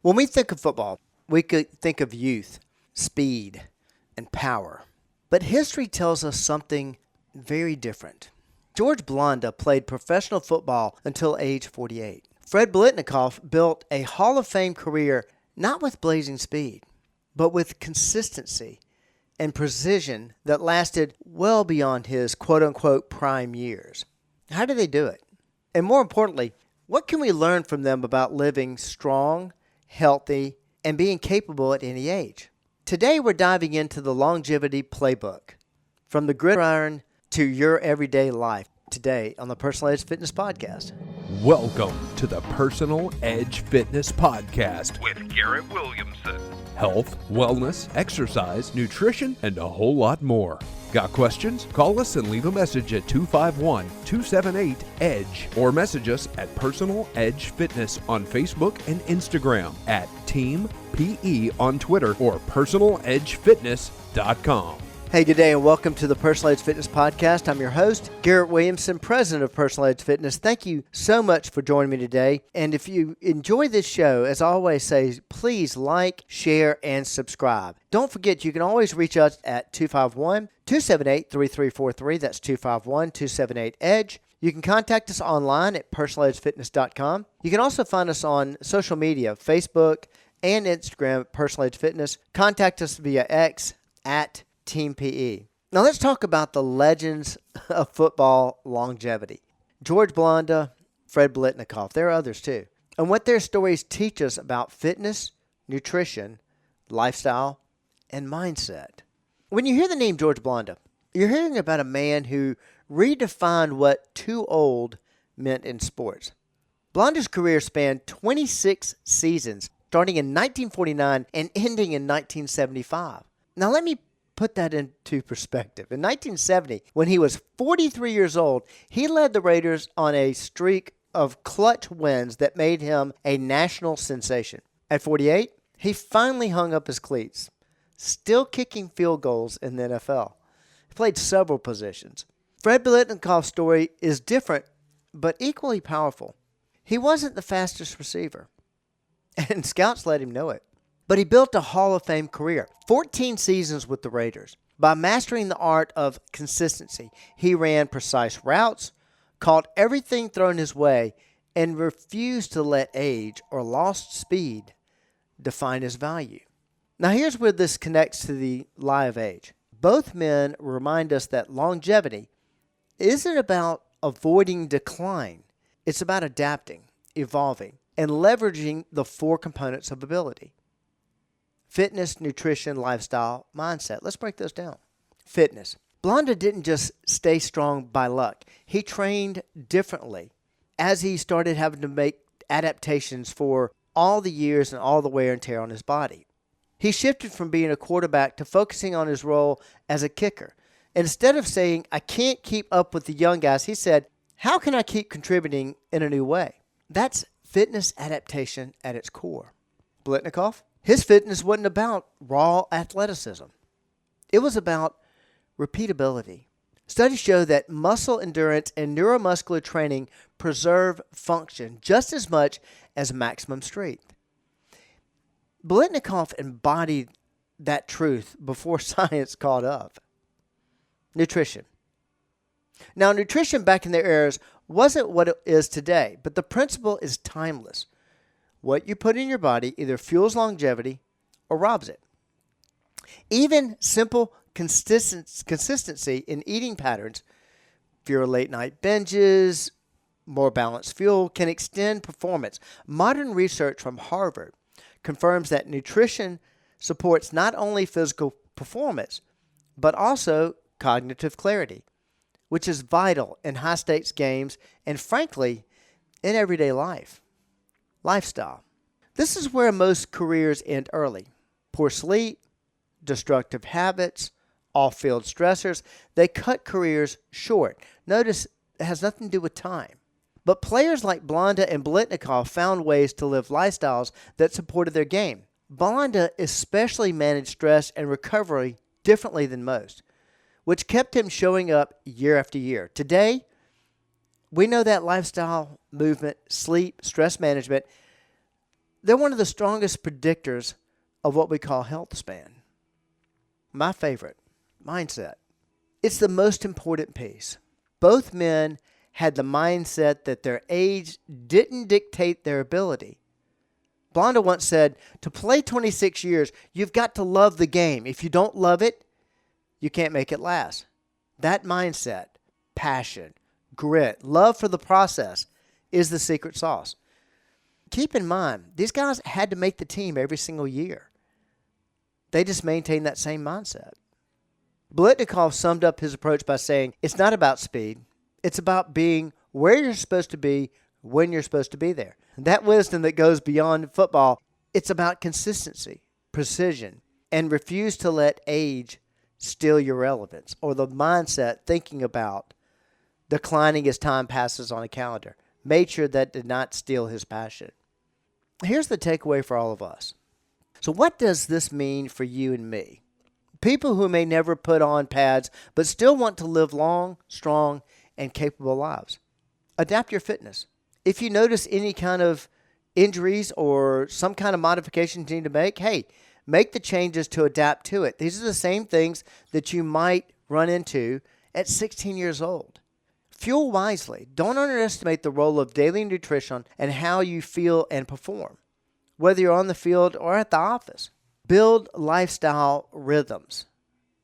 When we think of football, we could think of youth, speed, and power. But history tells us something very different. George Blanda played professional football until age 48. Fred Biletnikoff built a Hall of Fame career not with blazing speed, but with consistency and precision that lasted well beyond his quote-unquote prime years. How did they do it? And more importantly, what can we learn from them about living strong, healthy, and being capable at any age? Today we're diving into the longevity playbook, from the gridiron to your everyday life, today on the Personal Edge Fitness Podcast. Welcome to the Personal Edge Fitness Podcast with Garrett Williamson. Health, wellness, exercise, nutrition, and a whole lot more. Got questions? Call us and leave a message at 251-278-EDGE or message us at Personal Edge Fitness on Facebook and Instagram, at Team PE on Twitter, or personaledgefitness.com. Hey, good day, and welcome to the Personal Edge Fitness Podcast. I'm your host, Garrett Williamson, president of Personal Edge Fitness. Thank you so much for joining me today. And if you enjoy this show, as I always say, please like, share, and subscribe. Don't forget, you can always reach us at 251-278-3343. That's 251-278-EDGE. You can contact us online at personaledgefitness.com. You can also find us on social media, Facebook and Instagram at Personal Edge Fitness. Contact us via X at Team PE. Now let's talk about the legends of football longevity. George Blanda, Fred Biletnikoff. There are others too. And what their stories teach us about fitness, nutrition, lifestyle, and mindset. When you hear the name George Blanda, you're hearing about a man who redefined what too old meant in sports. Blanda's career spanned 26 seasons, starting in 1949 and ending in 1975. Now let me put that into perspective. In 1970, when he was 43 years old, he led the Raiders on a streak of clutch wins that made him a national sensation. At 48, he finally hung up his cleats, still kicking field goals in the NFL. He played several positions. Fred Biletnikoff's story is different, but equally powerful. He wasn't the fastest receiver, and scouts let him know it. But he built a Hall of Fame career, 14 seasons with the Raiders. By mastering the art of consistency, he ran precise routes, caught everything thrown his way, and refused to let age or lost speed define his value. Now here's where this connects to the lie of age. Both men remind us that longevity isn't about avoiding decline. It's about adapting, evolving, and leveraging the four components of ability: fitness, nutrition, lifestyle, mindset. Let's break those down. Fitness. Blanda didn't just stay strong by luck. He trained differently as he started having to make adaptations for all the years and all the wear and tear on his body. He shifted from being a quarterback to focusing on his role as a kicker. Instead of saying, I can't keep up with the young guys, he said, how can I keep contributing in a new way? That's fitness adaptation at its core. Biletnikoff? His fitness wasn't about raw athleticism. It was about repeatability. Studies show that muscle endurance and neuromuscular training preserve function just as much as maximum strength. Biletnikoff embodied that truth before science caught up. Nutrition. Now, nutrition back in their eras wasn't what it is today, but the principle is timeless. What you put in your body either fuels longevity or robs it. Even simple consistency in eating patterns, fewer late night binges, more balanced fuel, can extend performance. Modern research from Harvard confirms that nutrition supports not only physical performance, but also cognitive clarity, which is vital in high stakes games and, frankly, in everyday life. Lifestyle. This is where most careers end early. Poor sleep, destructive habits, off-field stressors, they cut careers short. Notice it has nothing to do with time. But players like Blanda and Biletnikoff found ways to live lifestyles that supported their game. Blanda especially managed stress and recovery differently than most, which kept him showing up year after year. Today, we know that lifestyle, movement, sleep, stress management, They're one of the strongest predictors of what we call health span. My favorite, mindset. It's the most important piece. Both men had the mindset that their age didn't dictate their ability. Blanda once said, to play 26 years, you've got to love the game. If you don't love it, you can't make it last. That mindset, passion, grit, love for the process is the secret sauce. Keep in mind, these guys had to make the team every single year. They just maintained that same mindset. Biletnikoff summed up his approach by saying, it's not about speed. It's about being where you're supposed to be when you're supposed to be there. That wisdom that goes beyond football, it's about consistency, precision, and refuse to let age steal your relevance or the mindset thinking about declining as time passes on a calendar. Made sure that did not steal his passion. Here's the takeaway for all of us. So what does this mean for you and me? People who may never put on pads but still want to live long, strong, and capable lives. Adapt your fitness. If you notice any kind of injuries or some kind of modifications you need to make, hey, make the changes to adapt to it. These are the same things that you might run into at 16 years old. Fuel wisely. Don't underestimate the role of daily nutrition and how you feel and perform, whether you're on the field or at the office. Build lifestyle rhythms.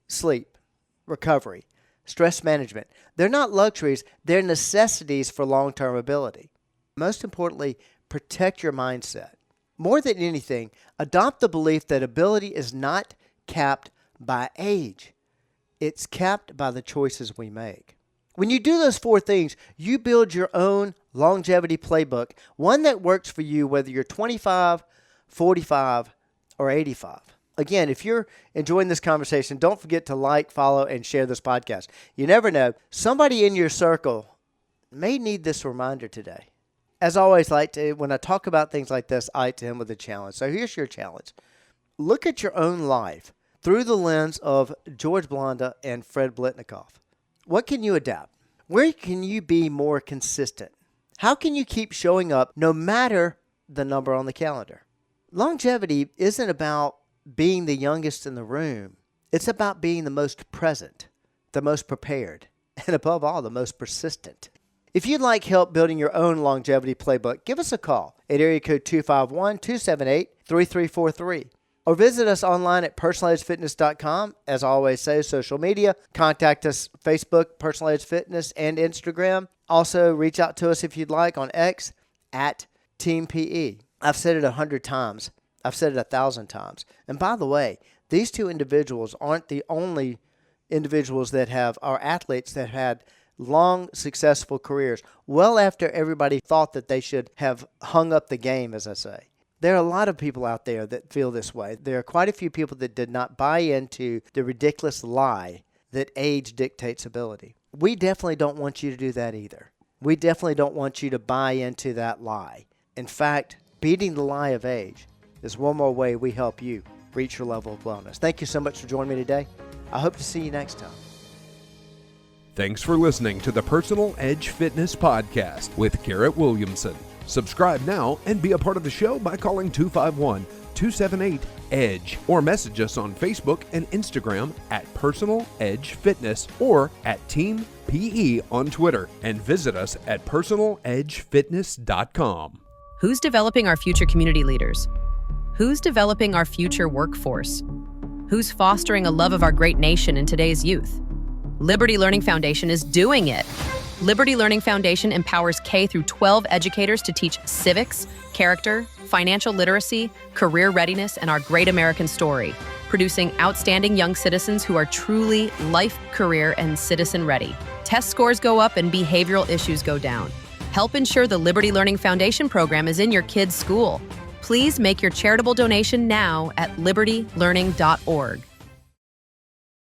Sleep, recovery, stress management. They're not luxuries. They're necessities for long-term ability. Most importantly, protect your mindset. More than anything, adopt the belief that ability is not capped by age. It's capped by the choices we make. When you do those 4 things, you build your own longevity playbook, one that works for you whether you're 25, 45, or 85. Again, if you're enjoying this conversation, don't forget to like, follow, and share this podcast. You never know, somebody in your circle may need this reminder today. As always, when I talk about things like this, I like to end with a challenge. So here's your challenge. Look at your own life through the lens of George Blanda and Fred Biletnikoff. What can you adapt? Where can you be more consistent? How can you keep showing up no matter the number on the calendar? Longevity isn't about being the youngest in the room. It's about being the most present, the most prepared, and above all, the most persistent. If you'd like help building your own longevity playbook, give us a call at area code 251-278-3343. Or visit us online at personaledgefitness.com. As I always say, social media. Contact us Facebook, Personal Edge Fitness, and Instagram. Also, reach out to us if you'd like on X at Team PE. I've said it 100 times. I've said it 1,000 times. And by the way, these 2 individuals aren't the only individuals that are athletes that had long, successful careers well after everybody thought that they should have hung up the game, as I say. There are a lot of people out there that feel this way. There are quite a few people that did not buy into the ridiculous lie that age dictates ability. We definitely don't want you to do that either. We definitely don't want you to buy into that lie. In fact, beating the lie of age is one more way we help you reach your level of wellness. Thank you so much for joining me today. I hope to see you next time. Thanks for listening to the Personal Edge Fitness Podcast with Garrett Williamson. Subscribe now and be a part of the show by calling 251-278-EDGE or message us on Facebook and Instagram at Personal Edge Fitness or at Team PE on Twitter, and visit us at personaledgefitness.com. Who's developing our future community leaders? Who's developing our future workforce? Who's fostering a love of our great nation in today's youth? Liberty Learning Foundation is doing it. Liberty Learning Foundation empowers K through 12 educators to teach civics, character, financial literacy, career readiness, and our great American story, producing outstanding young citizens who are truly life, career, and citizen ready. Test scores go up and behavioral issues go down. Help ensure the Liberty Learning Foundation program is in your kid's school. Please make your charitable donation now at libertylearning.org.